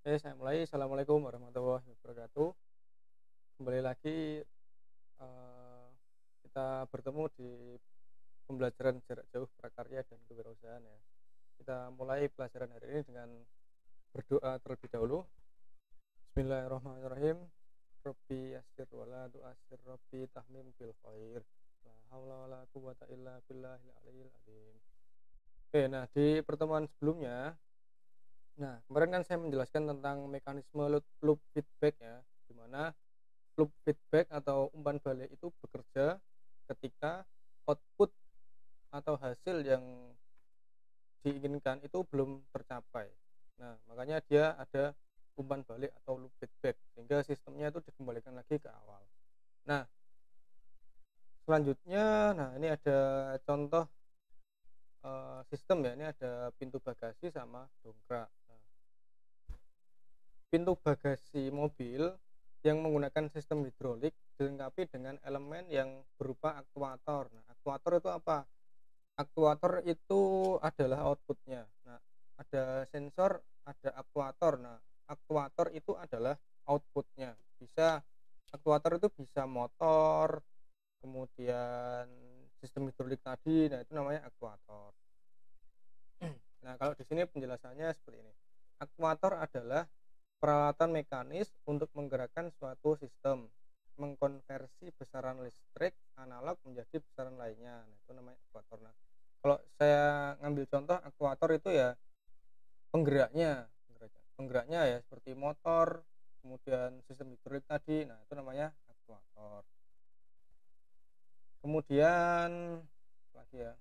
Oke, saya mulai. Assalamualaikum warahmatullahi wabarakatuh. Kembali lagi eh, kita bertemu di pembelajaran jarak jauh prakarya dan kewirausahaan ya. Kita mulai pelajaran hari ini dengan berdoa terlebih dahulu. Bismillahirrahmanirrahim. Rabbi yassir wala tu'assir Rabbi tahmim bil khair. La haula wala quwata illa billahil aliyil azim. Oke, nah di pertemuan sebelumnya, nah kemarin kan saya menjelaskan tentang mekanisme loop feedback ya, di mana loop feedback atau umpan balik itu bekerja ketika output atau hasil yang diinginkan itu belum tercapai. Nah, makanya dia ada umpan balik atau loop feedback sehingga sistemnya itu dikembalikan lagi ke awal. Nah, selanjutnya, nah ini ada contoh sistem ya. Ini ada pintu bagasi sama dongkrak. Nah, pintu bagasi mobil yang menggunakan sistem hidrolik dilengkapi dengan elemen yang berupa aktuator. Nah, aktuator itu apa? Aktuator itu adalah outputnya. Nah, ada sensor, ada aktuator. Nah, aktuator itu adalah outputnya. Bisa aktuator itu bisa motor, kemudian sistem hidrolik tadi. Nah, itu namanya aktuator. Nah, kalau di sini penjelasannya seperti ini. Aktuator adalah peralatan mekanis untuk menggerakkan suatu sistem, mengkonversi besaran listrik analog menjadi besaran lainnya. Nah, itu namanya aktuator. Nah, kalau saya ngambil contoh aktuator itu ya penggeraknya, penggeraknya ya seperti motor, kemudian sistem hidrolik tadi. Nah, itu namanya aktuator. Kemudian lagi ya.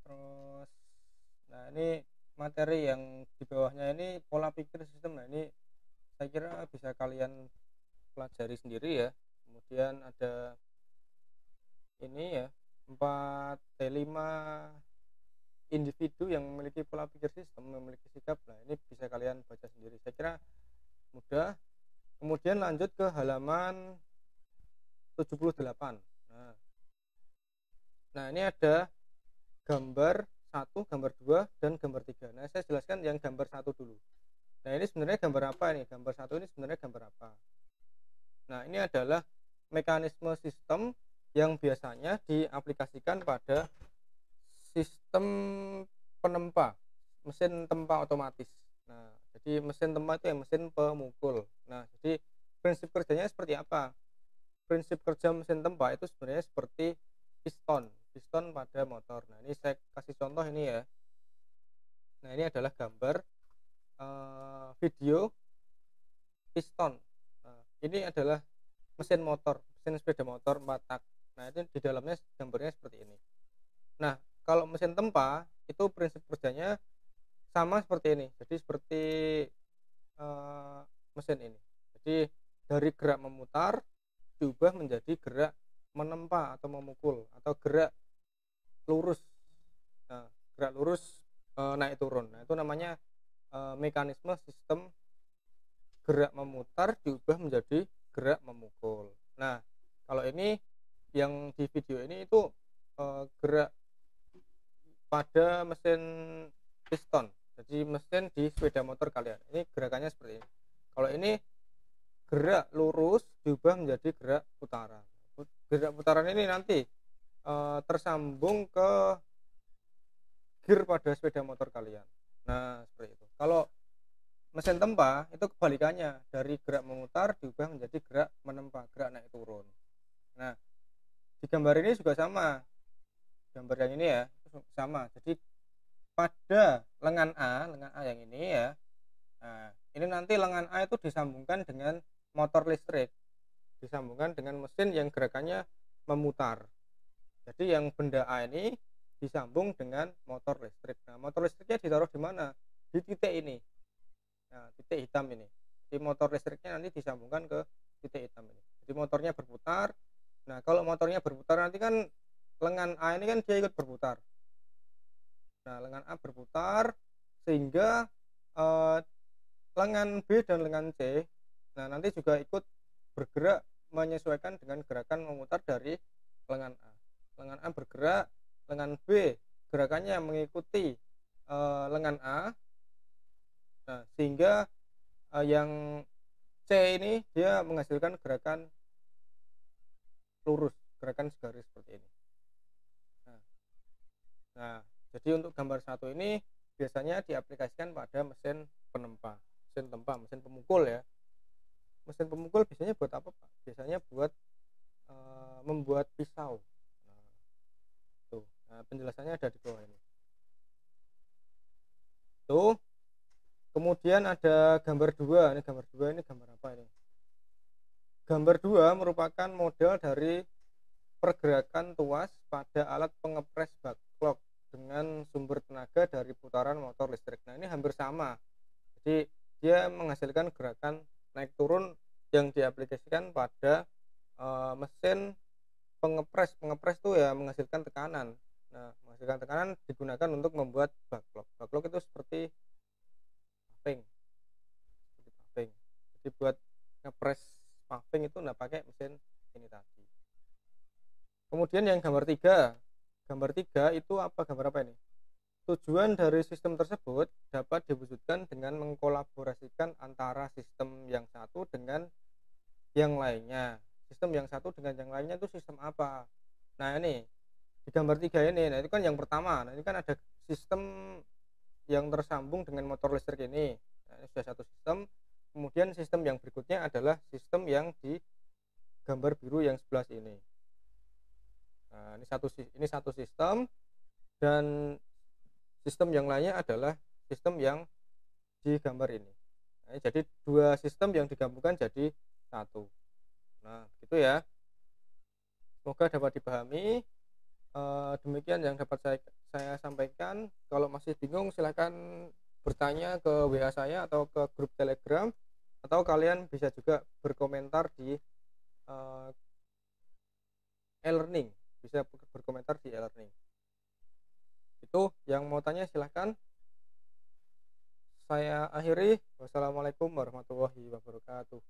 Terus, nah ini materi yang di bawahnya ini pola pikir sistem. Nah, ini saya kira bisa kalian pelajari sendiri ya. Kemudian ada ini ya, 4T5 individu yang memiliki pola pikir sistem, memiliki sikap. Nah, ini bisa kalian baca sendiri. Saya kira mudah. Kemudian lanjut ke halaman 78. Nah, nah ini ada gambar 1, gambar 2, dan gambar 3. Nah, saya jelaskan yang gambar 1 dulu. Nah, ini sebenarnya gambar apa ini? Gambar 1 ini sebenarnya gambar apa? Nah, ini adalah mekanisme sistem yang biasanya diaplikasikan pada sistem penempa, mesin tempa otomatis. Nah, jadi mesin tempa itu ya mesin pemukul. Nah, jadi prinsip kerjanya seperti apa? Prinsip kerja mesin tempa itu sebenarnya seperti piston pada motor. Nah, ini saya kasih contoh ini ya. Nah, ini adalah gambar video piston. Nah, ini adalah mesin motor, mesin sepeda motor 4 tak. Nah, itu di dalamnya gambarnya seperti ini. Nah, kalau mesin tempa itu prinsip kerjanya sama seperti ini. Jadi seperti mesin ini. Jadi dari gerak memutar diubah menjadi gerak menempa atau memukul atau gerak lurus. Nah, gerak lurus naik turun. Nah, itu namanya mekanisme sistem gerak memutar diubah menjadi gerak memukul. Nah, kalau ini yang di video ini itu gerak pada mesin piston. Jadi mesin di sepeda motor kalian. Ini gerakannya seperti ini. Kalau ini gerak lurus diubah menjadi gerak putaran. Gerak putaran ini nanti tersambung ke gear pada sepeda motor kalian. Nah, seperti itu. Kalau mesin tempa itu kebalikannya, dari gerak memutar diubah menjadi gerak menempa, gerak naik turun. Nah, di gambar ini juga sama. Gambar yang ini ya sama. Jadi pada lengan A yang ini ya. Nah, ini nanti lengan A itu disambungkan dengan motor listrik, disambungkan dengan mesin yang gerakannya memutar. Jadi yang benda A ini disambung dengan motor listrik. Nah, motor listriknya ditaruh di mana? Di titik ini. Nah, titik hitam ini. Jadi motor listriknya nanti disambungkan ke titik hitam ini. Jadi motornya berputar. Nah, kalau motornya berputar nanti kan lengan A ini kan dia ikut berputar. Nah, lengan A berputar sehingga lengan B dan lengan C nah nanti juga ikut bergerak menyesuaikan dengan gerakan memutar dari lengan A. Lengan A bergerak, lengan B gerakannya mengikuti lengan A. Nah, sehingga yang C ini dia menghasilkan gerakan lurus, gerakan segaris seperti ini. Nah, nah, jadi untuk gambar satu ini biasanya diaplikasikan pada mesin penempa, mesin pemukul ya. Mesin pemukul biasanya buat apa, Pak? Biasanya buat membuat pisau. Nah, tuh. Nah, penjelasannya ada di bawah ini. Tuh. Kemudian ada gambar dua. Ini gambar dua, ini gambar apa ini? Gambar dua merupakan model dari pergerakan tuas pada alat pengepres backlog dengan sumber tenaga dari putaran motor listrik. Nah, ini hampir sama. Jadi dia menghasilkan gerakan naik turun yang diaplikasikan pada mesin pengepres. Pengepres tuh ya menghasilkan tekanan. Nah, menghasilkan tekanan digunakan untuk membuat backlog. Backlog itu seperti paving. Jadi buat ngepres paving itu nggak pakai mesin ini tadi. Kemudian yang gambar tiga itu apa, gambar apa ini? Tujuan dari sistem tersebut dapat diwujudkan dengan mengkolaborasikan antara sistem yang satu dengan yang lainnya. Sistem yang satu dengan yang lainnya itu sistem apa? Nah, ini di gambar tiga ini, nah itu kan yang pertama. Nah, ini kan ada sistem yang tersambung dengan motor listrik ini. Nah, ini sudah satu sistem. Kemudian sistem yang berikutnya adalah sistem yang di gambar biru yang sebelah sini. Nah, ini satu sistem, dan sistem yang lainnya adalah sistem yang di gambar ini. Nah, jadi dua sistem yang digabungkan jadi satu. Nah, gitu ya. Semoga dapat dipahami. Demikian yang dapat saya sampaikan. Kalau masih bingung silahkan bertanya ke WA saya atau ke grup Telegram, atau kalian bisa juga berkomentar di e-learning, bisa berkomentar di e-learning. Itu yang mau tanya silahkan. Saya akhiri. Wassalamualaikum warahmatullahi wabarakatuh.